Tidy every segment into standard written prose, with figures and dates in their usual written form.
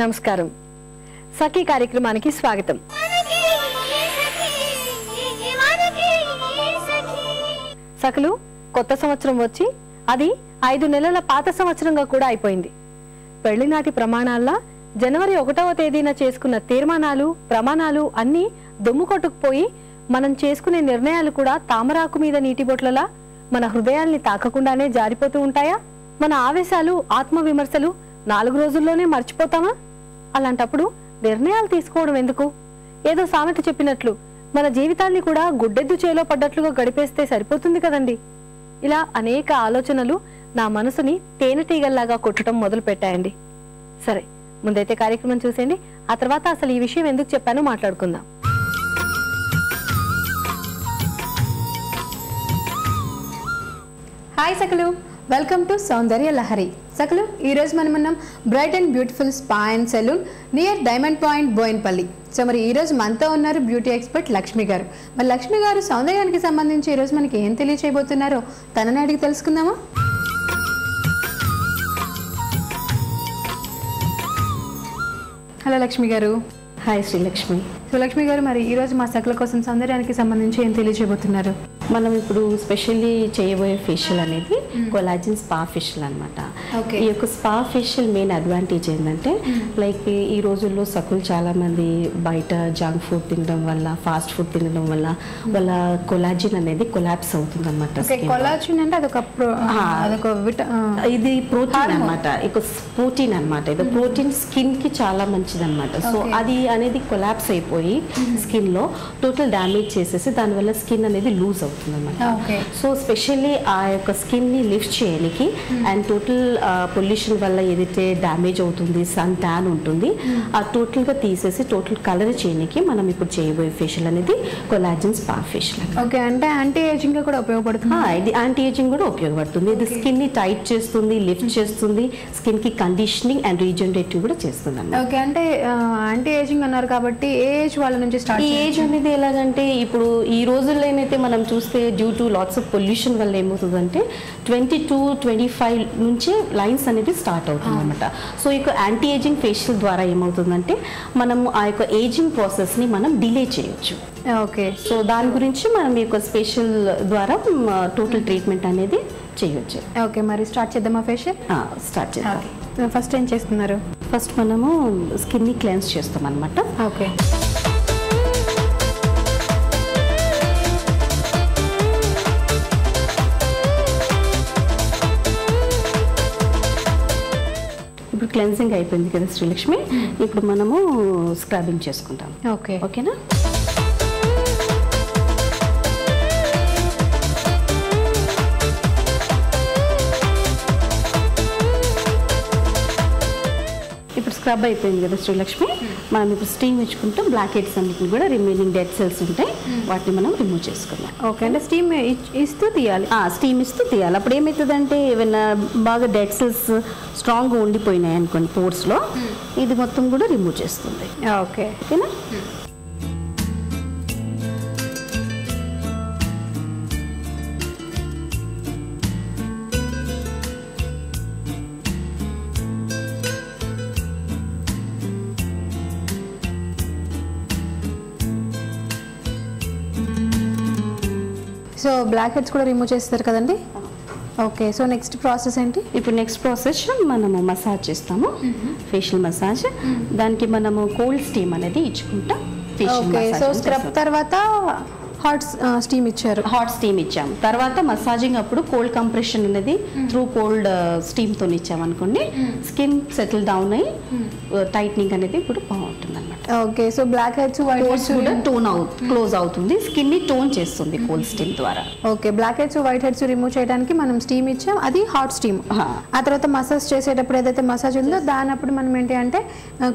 నమస్కారం. సఖీ కార్యక్రమానికి స్వాగతం. సఖులు, కొత్త సంవత్సరం వచ్చి అది 5 నెలల పాత సంవత్సరంగా కూడా అయిపోయింది. పెళ్లినాటి ప్రమాణాల్లో జనవరి 1వ తేదీన చేసుకున్న తీర్మానాలు ప్రమాణాలు అన్నీ దుమ్ము కొట్టుకుపోయి మనం చేసుకునే నిర్ణయాలు కూడా తామరాకు మీద నీటి బొట్లలా మన హృదయాల్ని తాకకుండానే జారిపోతూ ఉంటాయా? మన ఆవేశాలు ఆత్మవిమర్శలు 4 రోజుల్లోనే మర్చిపోతామా? అలాంటప్పుడు నిర్ణయాలు తీసుకోవడం ఎందుకు? ఏదో సామెత చెప్పినట్లు మన జీవితాన్ని కూడా గుడ్డెద్దు చేలో పడ్డట్లుగా గడిపేస్తే సరిపోతుంది కదండి. ఇలా అనేక ఆలోచనలు నా మనసుని తేనెటీగల్లాగా కొట్టడం మొదలు పెట్టాయండి. సరే, ముందైతే కార్యక్రమం చూసేయండి. ఆ తర్వాత అసలు ఈ విషయం ఎందుకు చెప్పానో మాట్లాడుకుందాం. హాయ్ సకలు, వెల్కమ్ టు సౌందర్య లహరి. సకలు, ఈరోజు మనం bright and beautiful spa and salon near diamond point Boinpally. So మరి ఈరోజు మనతో ఉన్నారు బ్యూటీ ఎక్స్పర్ట్ లక్ష్మి గారు. మరి లక్ష్మి గారు సౌందర్యానికి సంబంధించి ఈరోజు మనకి ఏం తెలియచేయబోతున్నారో తనని అడిగి తెలుసుకుందామా? హలో లక్ష్మి గారు. హాయ్ శ్రీలక్ష్మి. సో లక్ష్మి గారు, మరి ఈరోజు మా సకల కోసం సౌందర్యానికి సంబంధించి ఏం తెలియచేయబోతున్నారు? మనం ఇప్పుడు స్పెషల్లీ చేయబోయే ఫేషియల్ అనేది కొలాజిన్ స్పా ఫేషియల్ అనమాట. ఈ యొక్క స్పా ఫేషియల్ మెయిన్ అడ్వాంటేజ్ ఏంటంటే లైక్ ఈ రోజుల్లో సకులు చాలా మంది బయట జంక్ ఫుడ్ తినడం వల్ల ఫాస్ట్ ఫుడ్ తినడం వల్ల వాళ్ళ కొలాజిన్ అనేది కొలాప్స్ అవుతుంది అనమాట. కొలాజిన్ అంటే ఇది ప్రోటీన్ అనమాట, ఇక ప్రోటీన్ అనమాట. ఇది ప్రోటీన్ స్కిన్ కి చాలా మంచిది అనమాట. సో అది అనేది కొలాప్స్ అయిపోయి స్కిన్ లో టోటల్ డ్యామేజ్ చేసేసి దానివల్ల స్కిన్ అనేది లూజ్ అవుతుంది. సో స్పెషల్లీ ఆ యొక్క స్కిన్ ని లిఫ్ట్ చేయడానికి అండ్ టోటల్ పొల్యూషన్ వల్ల ఏదైతే డ్యామేజ్ అవుతుంది, సన్ ట్యాన్ ఉంటుంది, ఆ టోటల్ గా తీసేసి టోటల్ కలర్ చేయడానికి మనం ఇప్పుడు చేయబోయే ఫేషియల్ అనేది కొలాజిన్ స్పా ఫేషియల్. ఓకే, అంటే యాంటీ ఏజింగ్ గా కూడా ఉపయోగపడుతుంది. ఇది యాంటీ ఏజింగ్ కూడా ఉపయోగపడుతుంది. ఇది స్కిన్ ని టైట్ చేస్తుంది, లిఫ్ట్ చేస్తుంది, స్కిన్ కి కండిషనింగ్ అండ్ రీజనరేటివ్ కూడా చేస్తుంది అన్నమాట. ఓకే, అంటే యాంటీ ఏజింగ్ అన్నారు కాబట్టి ఏజ్ వాళ్ళ నుంచి స్టార్ట్. ఈ ఏజ్ అనేది ఎలాగంటే ఇప్పుడు ఈ రోజుల్లో ఏమైతే మనం చూస్తే due to lots of pollution వల్ల ఏమవుతుందంటే 22-25 నుంచే లైన్స్ అనేది స్టార్ట్ అవుతుంది అనమాట. సో ఇక యాంటీ ఏజింగ్ ఫేషియల్ ద్వారా ఏమవుతుందంటే మనం ఆ యొక్క ఏజింగ్ ప్రాసెస్ ని మనం డిలే చేయొచ్చు. ఓకే, సో దాని గురించి మనం ఈ యొక్క స్పెషల్ ద్వారా టోటల్ ట్రీట్మెంట్ అనేది చేయొచ్చు. ఓకే, మరి స్టార్ట్ చేద్దామా ఫేషియల్? స్టార్ట్ చేద్దాం. ఫస్ట్ ఏం చేస్తున్నారు? ఫస్ట్ మనము స్కిన్ ని క్లెన్స్ చేస్తాం అనమాట. ఓకే, ఇప్పుడు క్లెన్సింగ్ అయిపోయింది కదా శ్రీలక్ష్మి, ఇప్పుడు మనము స్క్రబ్బింగ్ చేసుకుంటాం. ఓకే, ఓకేనా? ఇప్పుడు స్క్రబ్ అయిపోయింది కదా శ్రీలక్ష్మి, మనం ఇప్పుడు స్టీమ్ ఇచ్చుకుంటూ బ్లాక్ హెడ్స్ అన్నిటిని కూడా రిమైనింగ్ డెడ్ సెల్స్ ఉంటాయి, వాటిని మనం రిమూవ్ చేసుకుందాం. ఓకే, అంటే స్టీమ్ ఇస్తూ తీయాలి. స్టీమ్ ఇస్తూ తీయాలి. అప్పుడు ఏమవుతుందంటే ఏమైనా బాగా డెడ్ సెల్స్ స్ట్రాంగ్గా ఉండిపోయినాయి అనుకోండి పోర్స్లో, ఇది మొత్తం కూడా రిమూవ్ చేస్తుంది. ఓకే, ఓకేనా? సో బ్లాక్ హెడ్స్ కూడా రిమూవ్ చేస్తారు కదండి. ఓకే, సో నెక్స్ట్ ప్రాసెస్ ఏంటి? ఇప్పుడు నెక్స్ట్ ప్రాసెస్ మనము మసాజ్ చేస్తాము, ఫేషియల్ మసాజ్. దానికి మనము కోల్డ్ స్టీమ్ అనేది ఇచ్చుకుంటాం. ఓకే, సో స్క్రబ్ తర్వాత హాట్ స్టీమ్ ఇచ్చారు. హాట్ స్టీమ్ ఇచ్చాము, తర్వాత మసాజింగ్ అప్పుడు కోల్డ్ కంప్రెషన్ అనేది త్రూ కోల్డ్ స్టీమ్ తో ఇచ్చాము అనుకోండి, స్కిన్ సెటిల్ డౌన్ అయ్యి టైట్నింగ్ అనేది ఇప్పుడు బాగుంటుంది అనమాట. Okay, so blackheads whiteheads కూడా క్లోజ్ అవుతుంది, స్కిన్ ని టోన్ చేస్తుంది కోల్డ్ స్టీమ్ ద్వారా. Okay, blackheads whiteheads remove చేయడానికి మనం స్టీమ్ ఇచ్చాం, అది హాట్ స్టీమ్. ఆ తర్వాత మసాజ్ చేసేటప్పుడు ఏదైతే మసాజ్ ఉందో దాని అప్పుడు మనం ఏంటి అంటే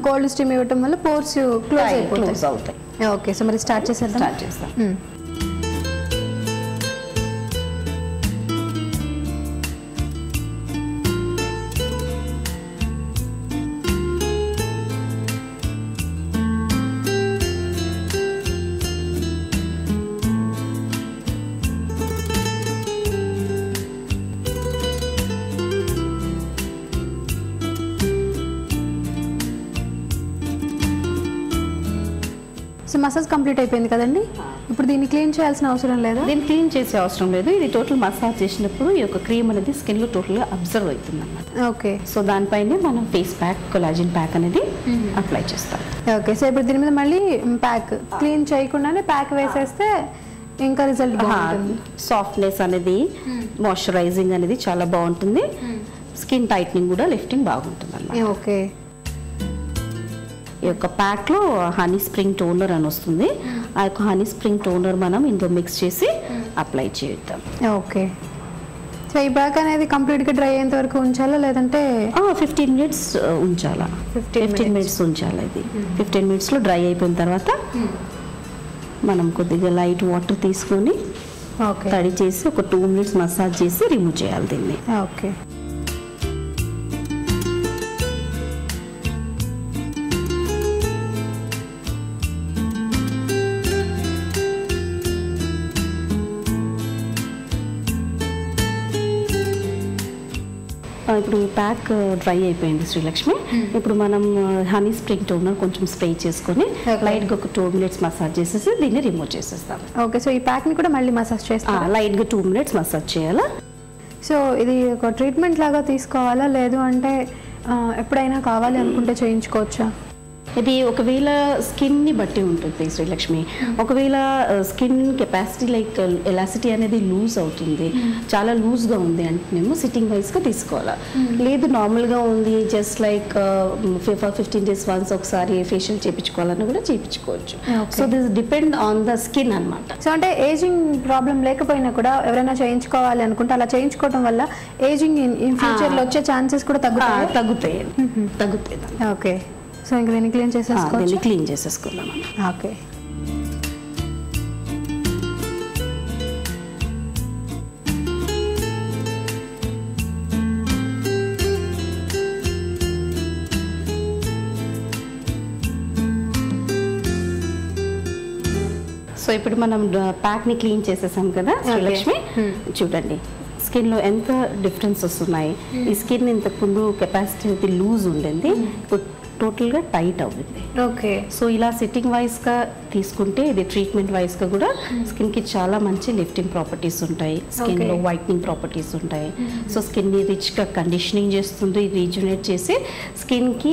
కోల్డ్ స్టీమ్ ఇవ్వటం వల్ల పోర్స్ క్లోజ్ అవుతాయి. ఓకే, సో మరి స్టార్ట్ చేస్తాం. సో మసాజ్ కంప్లీట్ అయిపోయింది కదండి, ఇప్పుడు దీన్ని క్లీన్ చేయాల్సిన అవసరం లేదా? దీన్ని క్లీన్ చేసే అవసరం లేదు. ఇది టోటల్ మసాజ్ చేసినప్పుడు ఈ యొక్క క్రీమ్ అనేది స్కిన్లో టోటల్గా అబ్జర్వ్ అవుతుంది అన్నమాట. ఓకే. సో దానిపైనే మనం ఫేస్ ప్యాక్, కొలాజిన్ ప్యాక్ అనేది అప్లై చేస్తాం. ఓకే. సో ఇప్పుడు దీని మీద మళ్ళీ ప్యాక్ క్లీన్ చేయకుండానే ప్యాక్ వేసేస్తే ఇంకా రిజల్ట్ బాగుంటుంది. సాఫ్ట్నెస్ అనేది, మాయిశ్చరైజింగ్ అనేది చాలా బాగుంటుంది. స్కిన్ టైట్నింగ్ కూడా, లిఫ్టింగ్ బాగుంటుంది అన్నమాట. ఓకే. ఈ యొక్క ప్యాక్లో హనీ స్ప్రింగ్ టోనర్ అని వస్తుంది. ఆ యొక్క హనీ స్ప్రింగ్ టోనర్ మనం ఇందులో మిక్స్ చేసి అప్లై చేద్దాం. ఓకే. సో ఈ ప్యాక్ అనేది కంప్లీట్గా డ్రై అయ్యేంత వరకు ఉంచాలా లేదంటే 15 మినిట్స్ ఉంచాలా? 15 మినిట్స్ ఉంచాలి. ఇది 15 మినిట్స్లో డ్రై అయిపోయిన తర్వాత మనం కొద్దిగా లైట్ వాటర్ తీసుకొని తడి చేసి ఒక 2 మినిట్స్ మసాజ్ చేసి రిమూవ్ చేయాలి దీన్ని. ఓకే. ఇప్పుడు ప్యాక్ డ్రై అయిపోయింది శ్రీలక్ష్మి. ఇప్పుడు మనం హనీ స్ప్రింగ్ టోనర్ కొంచెం స్ప్రే చేసుకొని లైట్గా ఒక 2 మినిట్స్ మసాజ్ చేసేసి దీన్ని రిమూవ్ చేసేస్తాం. ఓకే. సో ఈ ప్యాక్ని కూడా మళ్ళీ మసాజ్ చేస్తాం. లైట్గా 2 మినిట్స్ మసాజ్ చేయాలా. సో ఇది ఒక ట్రీట్మెంట్ లాగా తీసుకోవాలా, లేదు అంటే ఎప్పుడైనా కావాలి అనుకుంటే చేయించుకోవచ్చా? ఇది ఒకవేళ స్కిన్ని బట్టి ఉంటుంది శ్రీలక్ష్మి. ఒకవేళ స్కిన్ కెపాసిటీ లైక్ ఎలాసిటీ అనేది లూజ్ అవుతుంది, చాలా లూజ్గా ఉంది అంటే మేము సిట్టింగ్ వైజ్గా తీసుకోవాలా. లేదు నార్మల్గా ఉంది జస్ట్ లైక్ 15 days వన్స్ ఒకసారి ఫేషియల్ చేయించుకోవాలని కూడా చేయించుకోవచ్చు. So this depend on the skin అనమాట. సో అంటే ఏజింగ్ ప్రాబ్లం లేకపోయినా కూడా ఎవరైనా చేయించుకోవాలి అనుకుంటే అలా చేయించుకోవడం వల్ల ఏజింగ్ ఇన్ ఫ్యూచర్లో వచ్చే ఛాన్సెస్ కూడా తగ్గుతాయి. ఓకే. సో ఇంకా దీన్ని క్లీన్ చేసేసుకోవచ్చు. క్లీన్ చేసేసుకుందాం. ఓకే. సో ఇప్పుడు మనం ప్యాక్ని క్లీన్ చేసేసాం కదా శ్రీలక్ష్మి. చూడండి స్కిన్లో ఎంత డిఫరెన్స్ వస్తున్నాయి. ఈ స్కిన్ ఇంతకు ముందు కెపాసిటీ లూజ్ ఉండింది, ఇప్పుడు టోటల్గా టైట్ అవుతుంది. ఓకే. సో ఇలా సిట్టింగ్ వైజ్గా తీసుకుంటే ఇది ట్రీట్మెంట్ వైజ్గా కూడా స్కిన్కి చాలా మంచి లిఫ్టింగ్ ప్రాపర్టీస్ ఉంటాయి, స్కిన్లో వైట్నింగ్ ప్రాపర్టీస్ ఉంటాయి. సో స్కిన్ని రిచ్గా కండిషనింగ్ చేస్తుంది, రీజునేట్ చేసి స్కిన్కి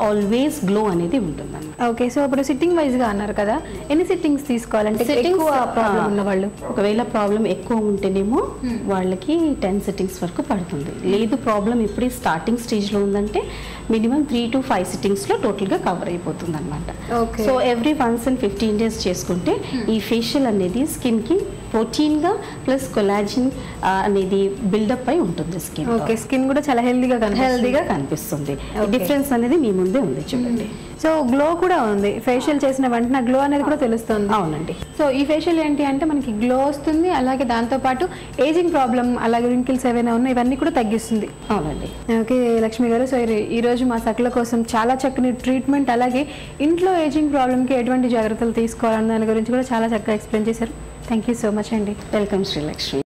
ఆల్వేస్ గ్లో అనేది ఉంటుంది అన్నమాట. ఓకే. సో ఇప్పుడు సిట్టింగ్ వైజ్గా అన్నారు కదా, ఎన్ని సిట్టింగ్స్ తీసుకోవాలంటే ఎక్కువ ప్రాబ్లం ఉన్న వాళ్ళు? ఒకవేళ ప్రాబ్లం ఎక్కువ ఉంటేనేమో వాళ్ళకి 10 సిట్టింగ్స్ వరకు పడుతుంది. లేదు ప్రాబ్లం ఇప్పుడే స్టార్టింగ్ స్టేజ్లో ఉందంటే మినిమం 3 to 5 సిట్టింగ్స్లో టోటల్గా కవర్ అయిపోతుంది అనమాట. So every once in 15 days చేసుకుంటే ఈ ఫేషియల్ అనేది స్కిన్కి ప్రోటీన్గా ప్లస్ కొలాజిన్ అనేది బిల్డప్ అయి ఉంటుంది స్కిన్. ఓకే. స్కిన్ కూడా చాలా హెల్దీగా కనిపిస్తుంది. డిఫరెన్స్ అనేది మీ ముందే ఉంది చూడండి. సో గ్లో కూడా ఉంది, ఫేషియల్ చేసిన వెంటనే గ్లో అనేది కూడా తెలుస్తుంది. అవునండి. సో ఈ ఫేషియల్ ఏంటి అంటే మనకి గ్లో వస్తుంది, అలాగే దాంతోపాటు ఏజింగ్ ప్రాబ్లం అలాగే రింకిల్స్ ఏవైనా ఉన్నాయి ఇవన్నీ కూడా తగ్గిస్తుంది. అవునండి. ఓకే లక్ష్మి గారు, సో ఈరోజు మా సకల కోసం చాలా చక్కని ట్రీట్మెంట్, అలాగే ఇంట్లో ఏజింగ్ ప్రాబ్లంకి ఎటువంటి జాగ్రత్తలు తీసుకోవాలన్న దాని గురించి కూడా చాలా చక్కగా ఎక్స్ప్లెయిన్ చేశారు. థ్యాంక్ యూ సో మచ్ అండి. వెల్కమ్ శ్రీలక్ష్మి.